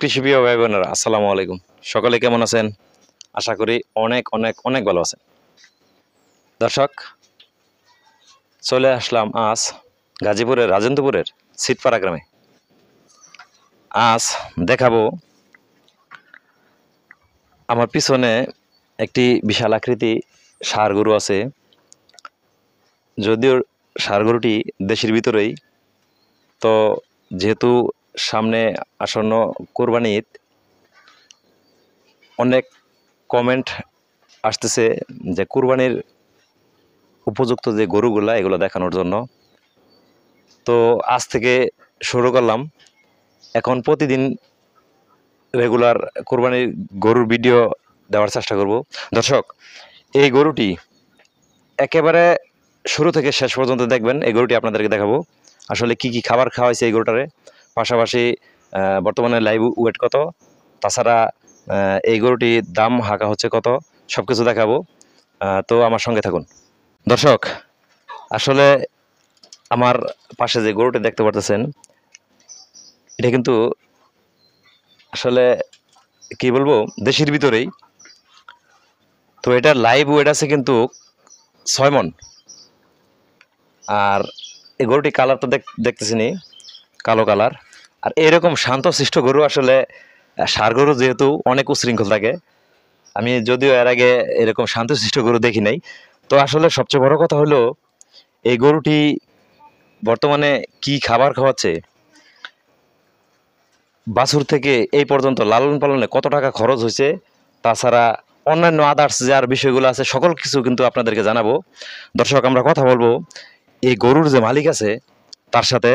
কৃষি প্রিয় ভাই বোনেরা আসসালামু আলাইকুম। সকলে কেমন আছেন? আশা করি অনেক অনেক অনেক ভালো আছেন। দর্শক, চলে আসলাম আজ গাজীপুরের রাজেন্দ্রপুরের সিটপাড়া গ্রামে। আজ দেখাবো আমার পিছনে একটি বিশাল আকৃতি ষাঁড় গরু আছে। যদিও ষাঁড় গরুটি দেশের ভিতরেই, তো যেহেতু সামনে আসন্ন কোরবানি ঈদ, অনেক কমেন্ট আসতেছে যে কুরবানির উপযুক্ত যে গরুগুলা এগুলো দেখানোর জন্য। তো আজ থেকে শুরু করলাম, এখন প্রতিদিন রেগুলার কুরবানির গরুর ভিডিও দেওয়ার চেষ্টা করব। দর্শক, এই গরুটি একেবারে শুরু থেকে শেষ পর্যন্ত দেখবেন। এই গরুটি আপনাদেরকে দেখাবো আসলে কি কি খাবার খাওয়াইছে এই গরুটারে, পাশাপাশি বর্তমানে লাইভ ওয়েট কত, তাছাড়া এই গরুটির দাম হাঁকা হচ্ছে কত, সব কিছু দেখাবো। তো আমার সঙ্গে থাকুন। দর্শক, আসলে আমার পাশে যে গরুটি দেখতে পারতেছেন, এটা কিন্তু আসলে কি বলবো, দেশের ভিতরেই। তো এটার লাইভ ওয়েট আছে কিন্তু 6 মণ। আর এই গরুটি কালার তো দেখতেছিনি, কালো কালার। আর এরকম শান্তশিষ্ট গরু আসলে ষাঁড় গরু যেহেতু অনেক উশৃঙ্খল থাকে, আমি যদিও এর আগে এরকম শান্তশিষ্ট গরু দেখি নাই। তো আসলে সবচেয়ে বড় কথা হলো এই গরুটি বর্তমানে কি খাবার খাওয়াচ্ছে, বাছুর থেকে এই পর্যন্ত লালন পালনে কত টাকা খরচ হয়েছে, তাছাড়া অন্যান্য আদার্স যে আর বিষয়গুলো আছে সকল কিছু কিন্তু আপনাদেরকে জানাবো। দর্শক, আমরা কথা বলবো এই গরুর যে মালিক আছে তার সাথে।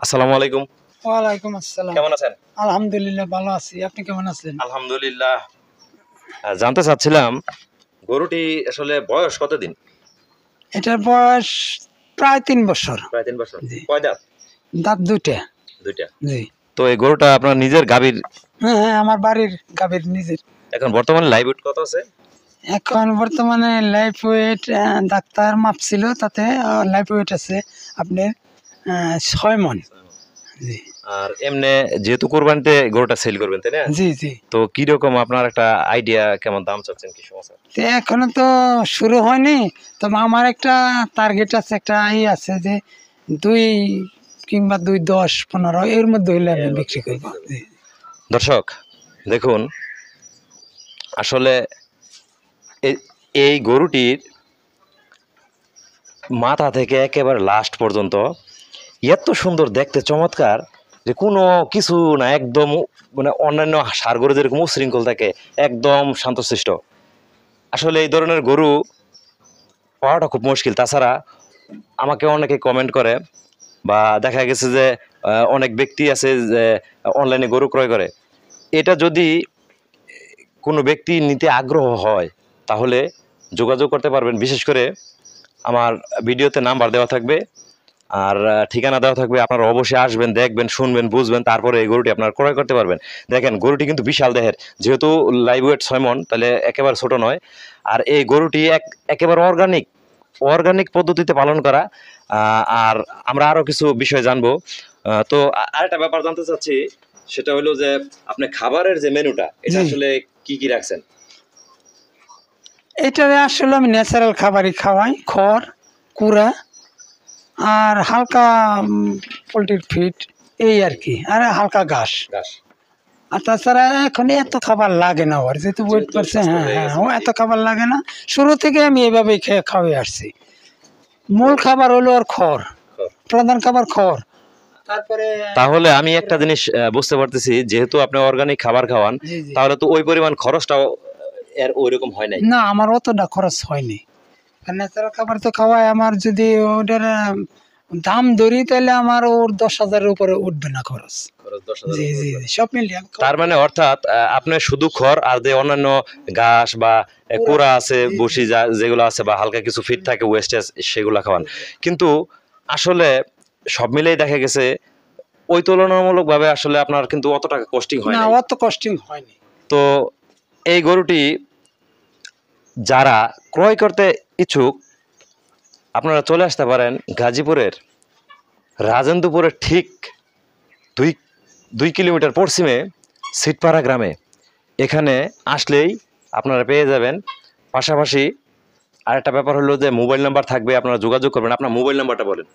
আসসালামু আলাইকুম। ওয়ালাইকুম আসসালাম। কেমন আছেন? আলহামদুলিল্লাহ ভালো আছি, আপনি কেমন আছেন? আলহামদুলিল্লাহ। জানতে চাচ্ছিলাম গরুটি আসলে বয়স কতদিন? এটার বয়স প্রায় 3 বছর। প্রায় 3 বছর। জি। কয় দাঁত? দাঁত দুইটা। দুইটা। জি। তো এই গরুটা আপনার নিজের গাভীর? হ্যাঁ হ্যাঁ, আমার বাড়ির গাভীর নিজের। এখন বর্তমানে লাইভ ওয়েট কত আছে? এখন বর্তমানে লাইফ ওয়েট ডাক্তার মাপছিল, তাতে লাইফ ওয়েট আছে আপনার 6 মণ। জি আর এমনি যেহেতু কোরবানিতে গরুটা সেল করবেন, তাই না? জি জি। তো কি রকম আপনার একটা আইডিয়া, কেমন দাম চাচ্ছেন, কি সমস্যা? তো এখনো তো শুরু হয়নি, তবে আমার একটা টার্গেট আছে, একটা আছে যে 2 কিংবা 2.10-15 এর মধ্যে হইলে আমি বিক্রি করবো। জি। দর্শক দেখুন, আসলে এই গরুটির মাথা থেকে একেবারে লাস্ট পর্যন্ত এত সুন্দর দেখতে, চমৎকার, যে কোনো কিছু না, একদম মানে অন্যান্য ষাঁড় গরু যেরকম উশৃঙ্খল থাকে, একদম শান্তশিষ্ট। আসলে এই ধরনের গরু পাওয়াটা খুব মুশকিল। তাছাড়া আমাকে অনেকে কমেন্ট করে, বা দেখা গেছে যে অনেক ব্যক্তি আছে যে অনলাইনে গরু ক্রয় করে। এটা যদি কোনো ব্যক্তি নিতে আগ্রহ হয় তাহলে যোগাযোগ করতে পারবেন। বিশেষ করে আমার ভিডিওতে নাম্বার দেওয়া থাকবে আর ঠিকানা দেওয়া থাকবে। আপনারা অবশ্যই আসবেন, দেখবেন, শুনবেন, বুঝবেন, তারপরে এই গরুটি আপনারা ক্রয় করতে পারবেন। দেখেন, গরুটি কিন্তু বিশাল দেহের, যেহেতু লাইভ ওয়েট 6 মণ, তাহলে একেবারে ছোট নয়। আর এই গরুটি একেবারে অর্গানিক পদ্ধতিতে পালন করা। আর আমরা আরও কিছু বিষয় জানবো। তো আরেকটা ব্যাপার জানতে চাচ্ছি, সেটা হলো যে আপনি খাবারের যে মেনুটা, এটা আসলে কি কি রাখছেন? এটা আসলে আমি ন্যাচারাল খাবারই খাওয়াই, খড়, কুড়া আর হালকা পোলট্রির ফিড, এই আর কি, আর হালকা ঘাস। আর তাছাড়া এখন এত খাবার লাগে না, ওর যেহেতু ওয়েট করছে। হ্যাঁ হ্যাঁ, ও এত খাবার লাগে না। শুরু থেকে আমি এভাবেই খাওয়াই আসছি। মূল খাবার হলো ওর খড়, প্রধান খাবার খড়। তারপরে তাহলে আমি একটা জিনিস বুঝতে পারতেছি, যেহেতু আপনি অর্গানিক খাবার খাওয়ান, তাহলে তো ওই পরিমাণ খরচটাও এর ওইরকম হয় নাই। না, আমার অতটা খরচ হয়নি। ন্যাচারাল খাবার তো খাওয়াই, আমার যদি ওটার দাম ধরি তাহলে আমার ওর 10,000-এর উপরে উঠবে না খরচ। জি জি জি, সব মিলিয়ে। তার মানে অর্থাৎ আপনি শুধু খড় আর যে অন্যান্য ঘাস বা কুড়া আছে, বসি যেগুলো আছে, বা হালকা কিছু ফিট থাকে ওয়েস্টেজ, সেগুলো খাওয়ান। কিন্তু আসলে সব মিলেই দেখা গেছে ওই তুলনামূলক ভাবে আসলে আপনার কিন্তু অত টাকা কস্টিং হয় না, অত কস্টিং হয়নি। তো এই গরুটি যারা ক্রয় করতে ইচ্ছুক, আপনারা চলে আসতে পারেন গাজীপুরের রাজেন্দ্রপুরের ঠিক 2 2 কিলোমিটার পশ্চিমে সিটপাড়া গ্রামে। এখানে আসলেই আপনারা পেয়ে যাবেন। পাশাপাশি আরেকটা ব্যাপার হলো যে মোবাইল নাম্বার থাকবে, আপনারা যোগাযোগ করবেন। আপনার মোবাইল নাম্বারটা বলেন।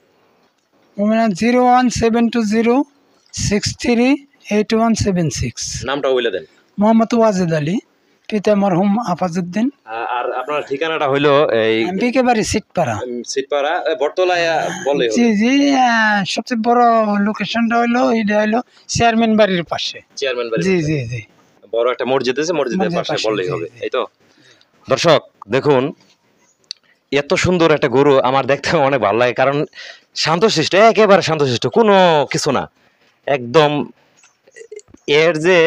01720638176। নামটাও বলে দেন। মোহাম্মদ ওয়াজেদ আলী, পিতা মরহুম আফাজউদ্দিন। আর আপনার ঠিকানাটা হইলো এই একেবারে সিটপাড়া। সিটপাড়া বটতলায় বললেই জি হবে। জি, সবচেয়ে বড় লোকেশনটা হলো এটা হলো চেয়ারম্যান বাড়ির পাশে। চেয়ারম্যান বাড়ি। জি জি জি, বড় একটা মসজিদ আছে, মসজিদের মসজিদের পাশে পাশে, বললেই জি, হবে, জি। এই তো। দর্শক দেখুন, এত সুন্দর একটা গরু আমার দেখতে অনেক ভালো লাগে, কারণ শান্তশিষ্ট, একেবারে শান্তশিষ্ট, কোনো কিছু না একদম। এর যে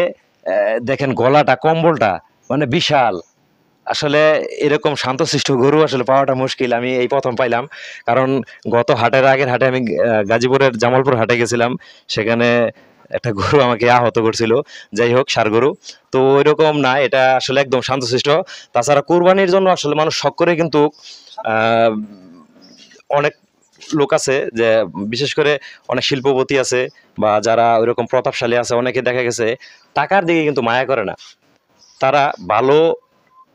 দেখেন গলাটা, কম্বলটা মানে বিশাল। আসলে এরকম শান্তশিষ্ট গরু আসলে পাওয়াটা মুশকিল, আমি এই প্রথম পাইলাম। কারণ গত হাটের আগের হাটে আমি গাজীপুরের জামালপুর হাটে গেছিলাম, সেখানে একটা গরু আমাকে আহত করছিল। যাই হোক, ষাঁড় গরু তো ওইরকম না, এটা আসলে একদম শান্তশিষ্ট। তাছাড়া কুরবানির জন্য আসলে মানুষ শখ করে কিন্তু অনেক লোক আছে যে, বিশেষ করে অনেক শিল্পপতি আছে বা যারা ওইরকম প্রতাপশালী আছে, অনেকে দেখা গেছে টাকার দিকে কিন্তু মায়া করে না। তারা ভালো,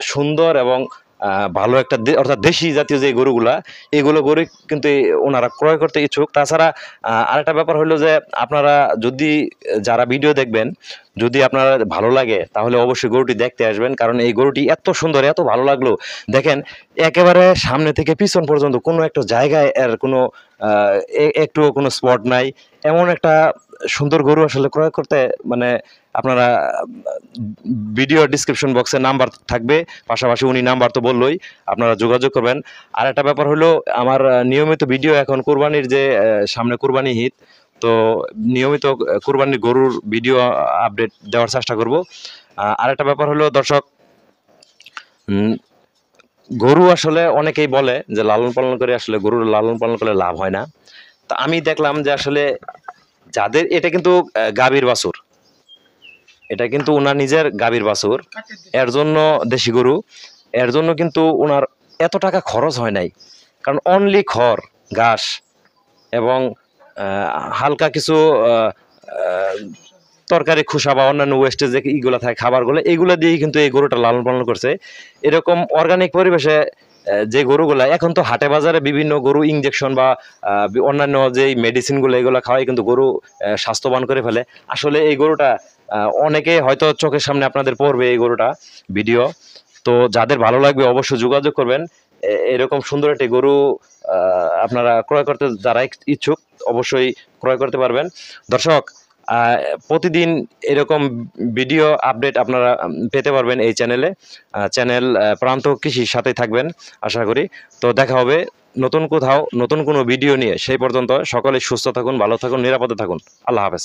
সুন্দর এবং ভালো একটা অর্থাৎ দেশি জাতীয় যে গরুগুলা, এগুলো গরু কিন্তু ওনারা ক্রয় করতে ইচ্ছুক। তাছাড়া আরেকটা ব্যাপার হলো যে, আপনারা যদি যারা ভিডিও দেখবেন, যদি আপনার ভালো লাগে তাহলে অবশ্যই গরুটি দেখতে আসবেন, কারণ এই গরুটি এত সুন্দর, এত ভালো লাগলো। দেখেন একেবারে সামনে থেকে পিছন পর্যন্ত কোনো একটা জায়গায় এর কোনো একটু কোনো স্পট নাই, এমন একটা সুন্দর গরু আসলে ক্রয় করতে মানে আপনারা ভিডিও ডিসক্রিপশন বক্সে নাম্বার থাকবে, পাশাপাশি উনি নাম্বার তো বললোই, আপনারা যোগাযোগ করবেন। আর একটা ব্যাপার হলো, আমার নিয়মিত ভিডিও এখন কুরবানির যে সামনে কুরবানি ঈদ, তো নিয়মিত কুরবানির গরুর ভিডিও আপডেট দেওয়ার চেষ্টা করব। আর একটা ব্যাপার হলো দর্শক, গরু আসলে অনেকেই বলে যে লালন পালন করে আসলে গরুর লালন পালন করলে লাভ হয় না। তা আমি দেখলাম যে আসলে যাদের, এটা কিন্তু গাভীর বাছুর, এটা কিন্তু ওনার নিজের গাভীর বাছুর, এর জন্য দেশি গরু, এর জন্য কিন্তু ওনার এত টাকা খরচ হয় নাই। কারণ অনলি খড়, ঘাস এবং হালকা কিছু তরকারি খোসা বা অন্যান্য ওয়েস্টেজ যে এইগুলো থাকে খাবারগুলো, এইগুলো দিয়েই কিন্তু এই গরুটা লালন পালন করছে। এরকম অর্গানিক পরিবেশে যে গরুগুলা, এখন তো হাটে বাজারে বিভিন্ন গরু ইঞ্জেকশন বা অন্যান্য যে মেডিসিনগুলো, এগুলো খাওয়াই কিন্তু গরু স্বাস্থ্যবান করে ফেলে। আসলে এই গরুটা অনেকে হয়তো চোখের সামনে আপনাদের পড়বে এই গরুটা ভিডিও, তো যাদের ভালো লাগবে অবশ্যই যোগাযোগ করবেন। এরকম সুন্দর একটি গরু আপনারা ক্রয় করতে যারা ইচ্ছুক অবশ্যই ক্রয় করতে পারবেন। দর্শক প্রতিদিন এরকম ভিডিও আপডেট আপনারা পেতে পারবেন এই চ্যানেলে। চ্যানেল প্রান্ত কৃষির সাথে থাকবেন আশা করি। তো দেখা হবে নতুন কোথাও নতুন কোনো ভিডিও নিয়ে। সেই পর্যন্ত সকলে সুস্থ থাকুন, ভালো থাকুন, নিরাপদে থাকুন। আল্লাহ হাফেজ।